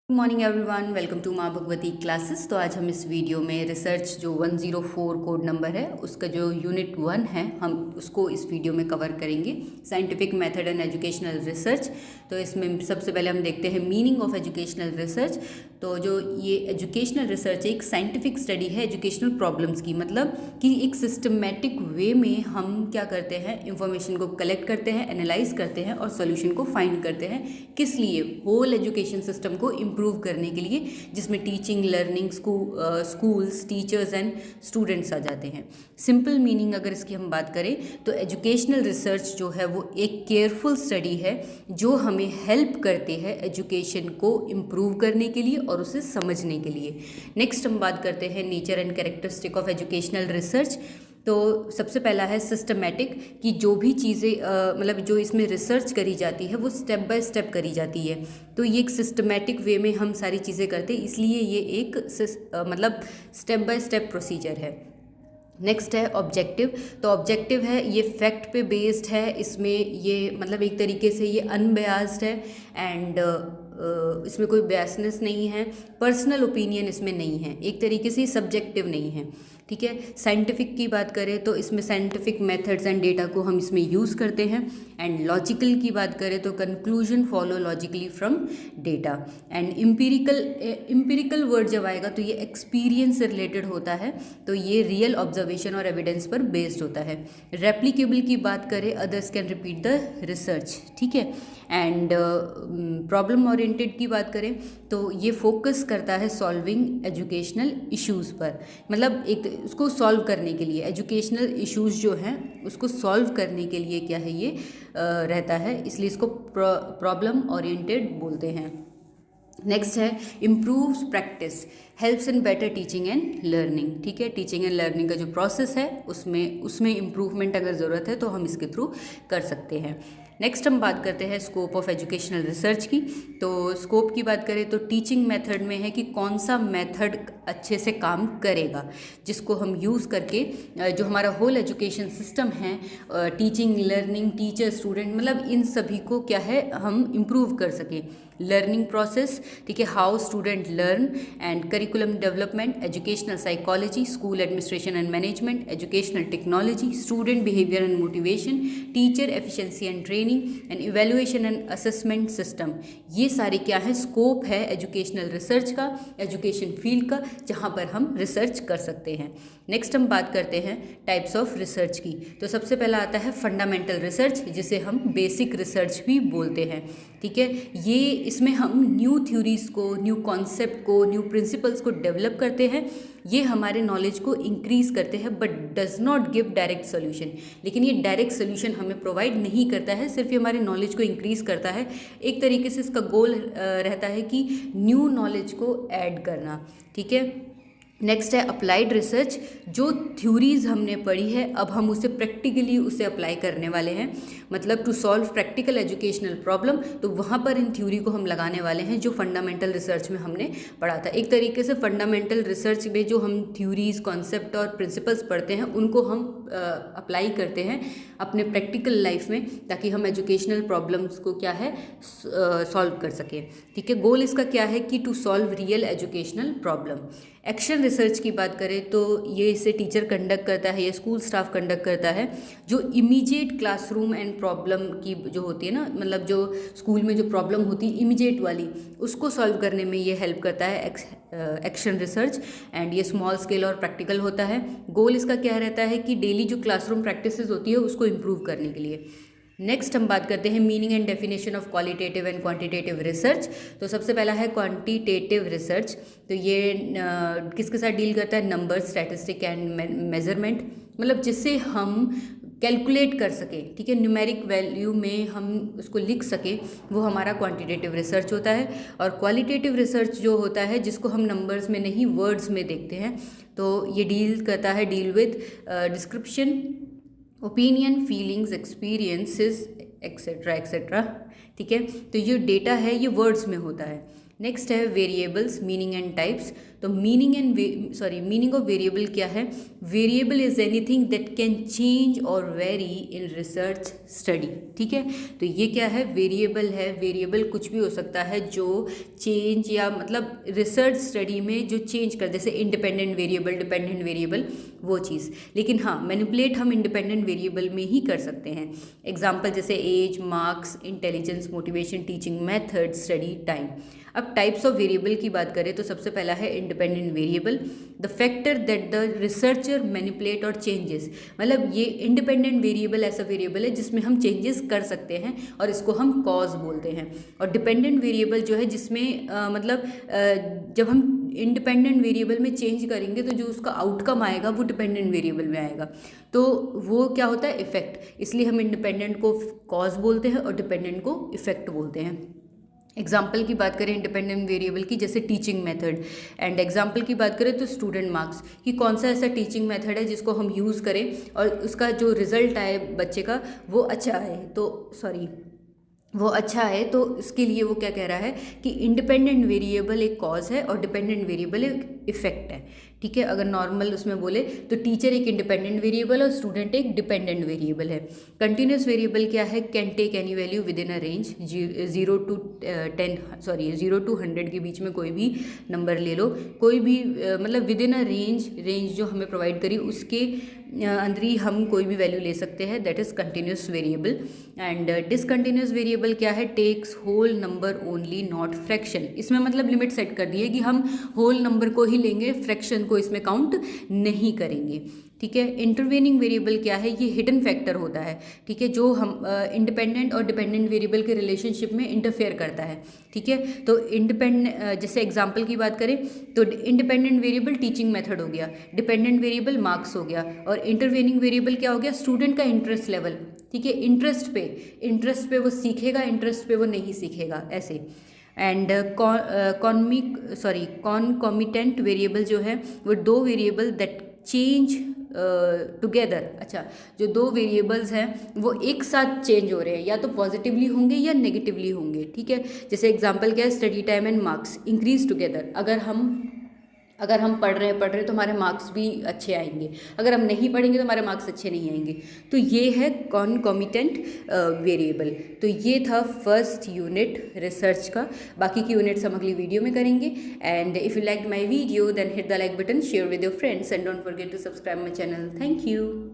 Good morning everyone, welcome to Maa Bhagwati classes. तो आज हम इस वीडियो में रिसर्च जो 104 कोड नंबर है उसका जो यूनिट 1 है हम उसको इस वीडियो में कवर करेंगे। Scientific method and educational research. तो इसमें सबसे पहले हम देखते हैं मीनिंग ऑफ एजुकेशनल रिसर्च। तो जो ये एजुकेशनल रिसर्च एक साइंटिफिक स्टडी है एजुकेशनल प्रॉब्लम्स की, मतलब कि एक सिस्टमेटिक वे में हम क्या करते हैं, इंफॉर्मेशन को कलेक्ट करते हैं, एनालाइज करते हैं और सोल्यूशन को फाइंड करते हैं। किस लिए? होल एजुकेशन सिस्टम को इम्प्रूव करने के लिए, जिसमें teaching, learning, schools, teachers and students आ जाते हैं। सिंपल मीनिंग अगर इसकी हम बात करें तो एजुकेशनल रिसर्च जो है वो एक केयरफुल स्टडी है जो हमें हेल्प करते हैं एजुकेशन को इम्प्रूव करने के लिए और उसे समझने के लिए। नेक्स्ट हम बात करते हैं nature and characteristic of educational research. तो सबसे पहला है सिस्टमेटिक, कि जो भी चीज़ें मतलब जो इसमें रिसर्च करी जाती है वो स्टेप बाय स्टेप करी जाती है। तो ये एक सिस्टमेटिक वे में हम सारी चीज़ें करते हैं, इसलिए ये एक मतलब स्टेप बाय स्टेप प्रोसीजर है। नेक्स्ट है ऑब्जेक्टिव। तो ऑब्जेक्टिव है ये फैक्ट पे बेस्ड है, इसमें ये मतलब एक तरीके से ये अनबयास्ड है एंड इसमें कोई बयासनेस नहीं है, पर्सनल ओपिनियन इसमें नहीं है, एक तरीके से सब्जेक्टिव नहीं है। ठीक है। साइंटिफिक की बात करें तो इसमें साइंटिफिक मेथड्स एंड डेटा को हम इसमें यूज़ करते हैं। एंड लॉजिकल की बात करें तो conclusion follow logically from data. And empirical word जब आएगा तो ये एक्सपीरियंस से रिलेटेड होता है, तो ये रियल ऑब्जर्वेशन और एविडेंस पर बेस्ड होता है। रेप्लिकेबल की बात करें, others can repeat the research. ठीक है। एंड प्रॉब्लम ओरिएंटेड की बात करें तो ये फोकस करता है सॉल्विंग एजुकेशनल इश्यूज़ पर, मतलब एक उसको सॉल्व करने के लिए एजुकेशनल इश्यूज़ जो हैं उसको सॉल्व करने के लिए क्या है ये रहता है, इसलिए इसको प्रॉब्लम ओरिएंटेड बोलते हैं। नेक्स्ट है improves practice, helps in better teaching and learning. ठीक है। टीचिंग एंड लर्निंग का जो प्रोसेस है उसमें इम्प्रूवमेंट अगर ज़रूरत है तो हम इसके थ्रू कर सकते हैं। नेक्स्ट हम बात करते हैं स्कोप ऑफ एजुकेशनल रिसर्च की। तो स्कोप की बात करें तो टीचिंग मेथड में है कि कौन सा मेथड अच्छे से काम करेगा, जिसको हम यूज़ करके जो हमारा होल एजुकेशन सिस्टम है, टीचिंग, लर्निंग, टीचर, स्टूडेंट, मतलब इन सभी को क्या है हम इम्प्रूव कर सकें। लर्निंग प्रोसेस, ठीक है, how student learn and curriculum development, educational psychology, school administration and management, educational technology, student behaviour and motivation, teacher efficiency and training and evaluation and assessment system. ये सारे क्या है, स्कोप है educational research का, education field का, जहाँ पर हम रिसर्च कर सकते हैं। नेक्स्ट हम बात करते हैं टाइप्स ऑफ रिसर्च की। तो सबसे पहला आता है फंडामेंटल रिसर्च, जिसे हम बेसिक रिसर्च भी बोलते हैं। ठीक है। ये इसमें हम न्यू थ्योरीज को, न्यू कॉन्सेप्ट को, न्यू प्रिंसिपल्स को डेवलप करते हैं। ये हमारे नॉलेज को इंक्रीज करते हैं but does not give direct solution. लेकिन ये डायरेक्ट सोल्यूशन हमें प्रोवाइड नहीं करता है, सिर्फ ये हमारे नॉलेज को इंक्रीज करता है। एक तरीके से इसका गोल रहता है कि न्यू नॉलेज को ऐड करना। ठीक है। नेक्स्ट है अप्लाइड रिसर्च। जो थ्योरीज हमने पढ़ी है अब हम उसे प्रैक्टिकली उसे अप्लाई करने वाले हैं, मतलब to solve practical educational problem, तो वहाँ पर इन थ्योरी को हम लगाने वाले हैं जो फंडामेंटल रिसर्च में हमने पढ़ा था। एक तरीके से फंडामेंटल रिसर्च में जो हम थ्योरीज, कॉन्सेप्ट और प्रिंसिपल्स पढ़ते हैं उनको हम अप्लाई करते हैं अपने प्रैक्टिकल लाइफ में, ताकि हम एजुकेशनल प्रॉब्लम्स को क्या है सॉल्व कर सकें। ठीक है। गोल इसका क्या है कि to solve real educational problem. Action research की बात करें तो ये इसे टीचर कंडक्ट करता है या स्कूल स्टाफ कंडक्ट करता है, जो इमीडिएट क्लासरूम एंड प्रॉब्लम की जो होती है ना, मतलब जो स्कूल में जो प्रॉब्लम होती है इमीडिएट वाली, उसको सॉल्व करने में ये हेल्प करता है एक्शन रिसर्च। एंड ये स्मॉल स्केल और प्रैक्टिकल होता है। गोल इसका क्या रहता है कि डेली जो क्लासरूम प्रैक्टिसेस होती है उसको इम्प्रूव करने के लिए। नेक्स्ट हम बात करते हैं meaning and definition of qualitative and quantitative research. तो सबसे पहला है क्वांटिटेटिव रिसर्च। तो ये किसके साथ डील करता है? नंबर, स्टैटिस्टिक एंड मेजरमेंट, मतलब जिससे हम कैलकुलेट कर सकें। ठीक है। न्यूमेरिक वैल्यू में हम उसको लिख सकें, वो हमारा क्वांटिटेटिव रिसर्च होता है। और क्वालिटेटिव रिसर्च जो होता है जिसको हम नंबर्स में नहीं वर्ड्स में देखते हैं, तो ये deal with description, opinion, feelings, experiences etcetera etcetera. ठीक है। तो ये डेटा है ये वर्ड्स में होता है। नेक्स्ट है वेरिएबल्स, मीनिंग एंड टाइप्स। तो मीनिंग ऑफ वेरिएबल क्या है? Variable is anything that can change और वेरी इन रिसर्च स्टडी। ठीक है, तो ये क्या है? वेरिएबल है। वेरिएबल कुछ भी हो सकता है जो चेंज या मतलब रिसर्च स्टडी में जो चेंज कर, जैसे इंडिपेंडेंट वेरिएबल, डिपेंडेंट वेरिएबल, वो चीज़। लेकिन हाँ, मैनिपुलेट हम इंडिपेंडेंट वेरिएबल में ही कर सकते हैं। एग्जाम्पल जैसे age, marks, intelligence, motivation, teaching method, study time. अब टाइप्स ऑफ वेरिएबल की बात करें तो सबसे पहला है independent variable, the factor that the researcher manipulate और चेंजेस। मतलब ये इंडिपेंडेंट वेरिएबल ऐसा वेरिएबल है जिसमें हम चेंजेस कर सकते हैं और इसको हम कॉज बोलते हैं। और डिपेंडेंट वेरिएबल जो है जिसमें जब हम इंडिपेंडेंट वेरिएबल में चेंज करेंगे तो जो उसका आउटकम आएगा वो डिपेंडेंट वेरिएबल में आएगा, तो वो क्या होता है? इफेक्ट। इसलिए हम इंडिपेंडेंट को कॉज बोलते हैं और डिपेंडेंट को इफेक्ट बोलते हैं। एग्जाम्पल की बात करें इंडिपेंडेंट वेरिएबल की, जैसे टीचिंग मेथड, एंड एग्जाम्पल की बात करें तो स्टूडेंट मार्क्स, कि कौन सा ऐसा टीचिंग मेथड है जिसको हम यूज़ करें और उसका जो रिजल्ट आए बच्चे का वो अच्छा है, तो इसके लिए वो क्या कह रहा है कि इंडिपेंडेंट वेरिएबल एक कॉज है और डिपेंडेंट वेरिएबल एक इफेक्ट है। ठीक है, अगर नॉर्मल उसमें बोले तो टीचर एक इंडिपेंडेंट वेरिएबल और स्टूडेंट एक डिपेंडेंट वेरिएबल है। कंटिन्यूस वेरिएबल क्या है? Can take any value within a range, 0 to 100 के बीच में कोई भी नंबर ले लो, कोई भी मतलब विद इन अ रेंज जो हमें प्रोवाइड करी उसके अंदर ही हम कोई भी वैल्यू ले सकते हैं, that is continuous variable. And discontinuous variable क्या है? Takes whole number only, not fraction. इसमें मतलब लिमिट सेट कर दी है कि हम होल नंबर को ही लेंगे, फ्रैक्शन को इसमें काउंट नहीं करेंगे। ठीक है, इंटरवेनिंग वेरिएबल क्या है? ये हिडन फैक्टर होता है। ठीक है, जो हम इंडिपेंडेंट और डिपेंडेंट वेरिएबल के रिलेशनशिप में इंटरफेयर करता है। ठीक है, तो जैसे एग्जांपल की बात करें तो इंडिपेंडेंट वेरिएबल टीचिंग मेथड हो गया, डिपेंडेंट वेरिएबल मार्क्स हो गया, और इंटरवेनिंग वेरिएबल क्या हो गया? स्टूडेंट का इंटरेस्ट लेवल। ठीक है, इंटरेस्ट पे वो सीखेगा, इंटरेस्ट पे वो नहीं सीखेगा, ऐसे। एंड कॉन्कॉमिटेंट वेरिएबल जो है वो दो वेरिएबल दैट चेंज टुगेदर। अच्छा, जो दो वेरिएबल्स हैं वो एक साथ चेंज हो रहे हैं, या तो पॉजिटिवली होंगे या नेगेटिवली होंगे। ठीक है, जैसे एग्जांपल क्या है? Study time and marks increase together. अगर हम पढ़ रहे हैं तो हमारे मार्क्स भी अच्छे आएंगे, अगर हम नहीं पढ़ेंगे तो हमारे मार्क्स अच्छे नहीं आएंगे। तो ये है कॉन्कॉमिटेंट वेरिएबल। तो ये था फर्स्ट यूनिट रिसर्च का। बाकी की यूनिट्स हम अगली वीडियो में करेंगे। And if you like my video then hit the like button, share with your friends and don't forget to subscribe my channel. Thank you.